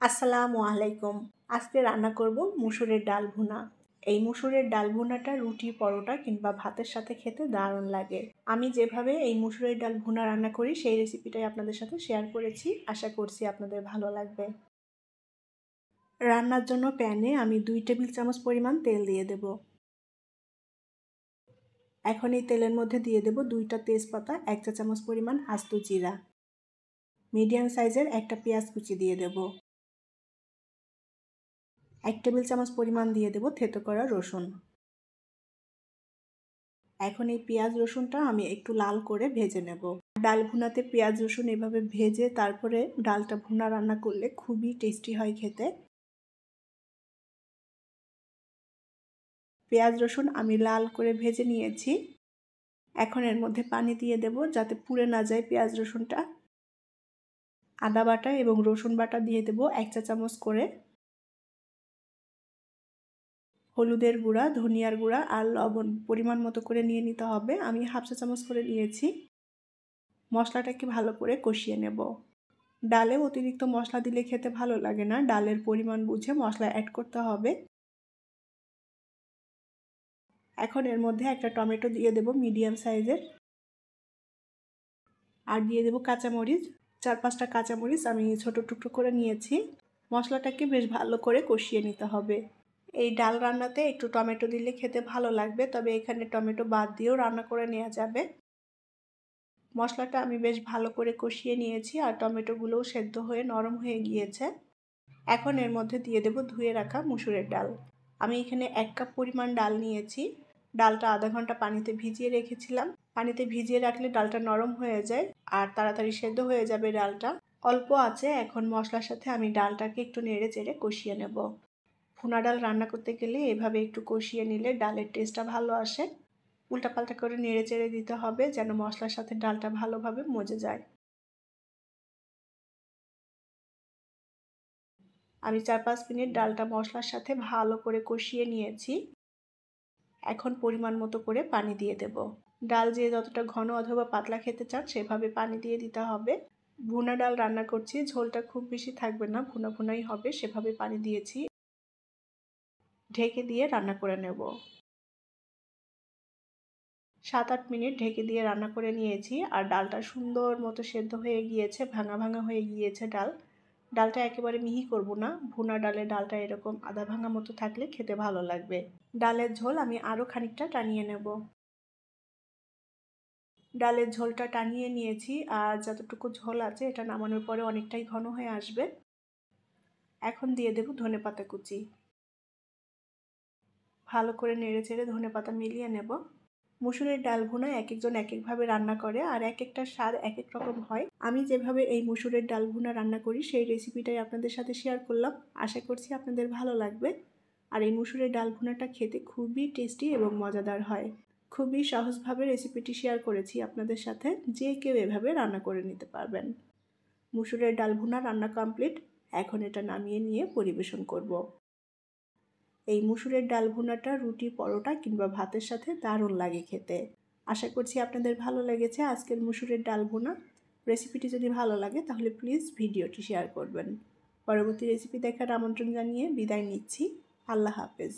আসসালামু আলাইকুম। আজকে রান্না করব মুসুরের ডাল ভুনা। এই মুসুরের ডাল ভুনাটা রুটি, পরোটা কিংবা ভাতের সাথে খেতে দারুণ লাগে। আমি যেভাবে এই মুসুরের ডাল ভুনা রান্না করি সেই রেসিপিটাই আপনাদের সাথে শেয়ার করেছি। আশা করছি আপনাদের ভালো লাগবে। রান্নার জন্য প্যানে আমি 2 টেবিল চামচ পরিমাণ তেল দিয়ে দেব। এখন এই তেলের মধ্যে দিয়ে দেব 2টা তেজপাতা, 1 চা চামচ পরিমাণ আস্ত জিরা। মিডিয়াম সাইজের একটা পেঁয়াজ কুচি দিয়ে দেব। 1 টেবিল চামচ পরিমাণ দিয়ে দেব থেতো করা রসুন। এখন এই পেঁয়াজ রসুনটা আমি একটু লাল করে ভেজে নেব। ডাল ভুনাতে পেঁয়াজ রসুন এভাবে ভেজে তারপরে ডালটা ভুনা রান্না করলে খুবই টেস্টি হয় খেতে। পেঁয়াজ রসুন আমি লাল করে ভেজে নিয়েছি। এখন এর মধ্যে পানি দিয়ে দেব যাতে পুড়ে না যায় পেঁয়াজ রসুনটা। আদা বাটা এবং রসুন বাটা দিয়ে দেব 1 চা চামচ করে। হলুদের গুঁড়া, ধনিয়ার গুঁড়া আর লবণ পরিমাণ মতো করে নিয়ে নিতে হবে। আমি 1/2 চা চামচ করে নিয়েছি। মশলাটাকে ভালো করে কষিয়ে নেব। ডালে অতিরিক্ত মশলা দিলে খেতে ভালো লাগে না। ডালের পরিমাণ বুঝে মশলা অ্যাড করতে হবে। এখন এর মধ্যে একটা টমেটো দিয়ে দেব মিডিয়াম সাইজের। আর দিয়ে দেব কাঁচামরিচ, 4-5টা কাঁচামরিচ আমি ছোট টুকরো করে নিয়েছি। মশলাটাকে বেশ ভালো করে কষিয়ে নিতে হবে। এই ডাল রান্নাতে একটু টমেটো দিলে খেতে ভালো লাগবে, তবে এখানে টমেটো বাদ দিয়েও রান্না করে নেওয়া যাবে। মশলাটা আমি বেশ ভালো করে কষিয়ে নিয়েছি আর টমেটোগুলোও সেদ্ধ হয়ে নরম হয়ে গিয়েছে। এখন এর মধ্যে দিয়ে দেব ধুয়ে রাখা মুসুরের ডাল। আমি এখানে 1 কাপ পরিমাণ ডাল নিয়েছি। ডালটা আধা ঘন্টা পানিতে ভিজিয়ে রেখেছিলাম। পানিতে ভিজিয়ে রাখলে ডালটা নরম হয়ে যায় আর তাড়াতাড়ি সেদ্ধ হয়ে যাবে ডালটা। অল্প আছে এখন মশলার সাথে আমি ডালটাকে একটু নেড়ে চেড়ে কষিয়ে নেব। ভুনা ডাল রান্না করতে গেলে এভাবে একটু কষিয়ে নিলে ডালের টেস্টটা ভালো আসে। উল্টাপাল্টা করে নেড়ে চেড়ে দিতে হবে যেন মশলার সাথে ডালটা ভালোভাবে মজে যায়। আমি 4-5 মিনিট ডালটা মশলার সাথে ভালো করে কষিয়ে নিয়েছি। এখন পরিমাণ মতো করে পানি দিয়ে দেব। ডাল যে যতটা ঘন অথবা পাতলা খেতে চান সেভাবে পানি দিয়ে দিতে হবে। ভুনা ডাল রান্না করছি, ঝোলটা খুব বেশি থাকবে না, ভুনা ভুনাই হবে, সেভাবে পানি দিয়েছি। ঢেকে দিয়ে রান্না করে নেব। 7-8 মিনিট ঢেকে দিয়ে রান্না করে নিয়েছি আর ডালটা সুন্দর মতো সেদ্ধ হয়ে গিয়েছে, ভাঙা ভাঙা হয়ে গিয়েছে ডাল। ডালটা একেবারে মিহি করব না, ভুনা ডালে ডালটা এরকম আধা ভাঙা মতো থাকলে খেতে ভালো লাগবে। ডালের ঝোল আমি আরও খানিকটা টানিয়ে নেব। ডালের ঝোলটা টানিয়ে নিয়েছি আর যতটুকু ঝোল আছে এটা নামানোর পরে অনেকটাই ঘন হয়ে আসবে। এখন দিয়ে দেব ধনেপাতা কুচি। ভালো করে নেড়ে চেড়ে ধনেপাতা মিলিয়ে নেব। মুসুরের ডাল ভুনা এক একজন এক একভাবে রান্না করে আর এক একটা স্বাদ এক এক রকম হয়। আমি যেভাবে এই মুসুরের ডাল ভুনা রান্না করি সেই রেসিপিটাই আপনাদের সাথে শেয়ার করলাম। আশা করছি আপনাদের ভালো লাগবে। আর এই মুসুরের ডাল ভুনাটা খেতে খুবই টেস্টি এবং মজাদার হয়। খুবই সহজভাবে রেসিপিটি শেয়ার করেছি আপনাদের সাথে, যে কেউ এভাবে রান্না করে নিতে পারবেন। মুসুরের ডাল ভুনা রান্না কমপ্লিট। এখন এটা নামিয়ে নিয়ে পরিবেশন করব। এই মুসুরের ডাল ভুনাটা রুটি, পরোটা কিংবা ভাতের সাথে দারুণ লাগে খেতে। আশা করছি আপনাদের ভালো লেগেছে আজকের মুসুরের ডাল ভুনা। রেসিপিটি যদি ভালো লাগে তাহলে প্লিজ ভিডিওটি শেয়ার করবেন। পরবর্তী রেসিপি দেখার আমন্ত্রণ জানিয়ে বিদায় নিচ্ছি। আল্লাহ হাফেজ।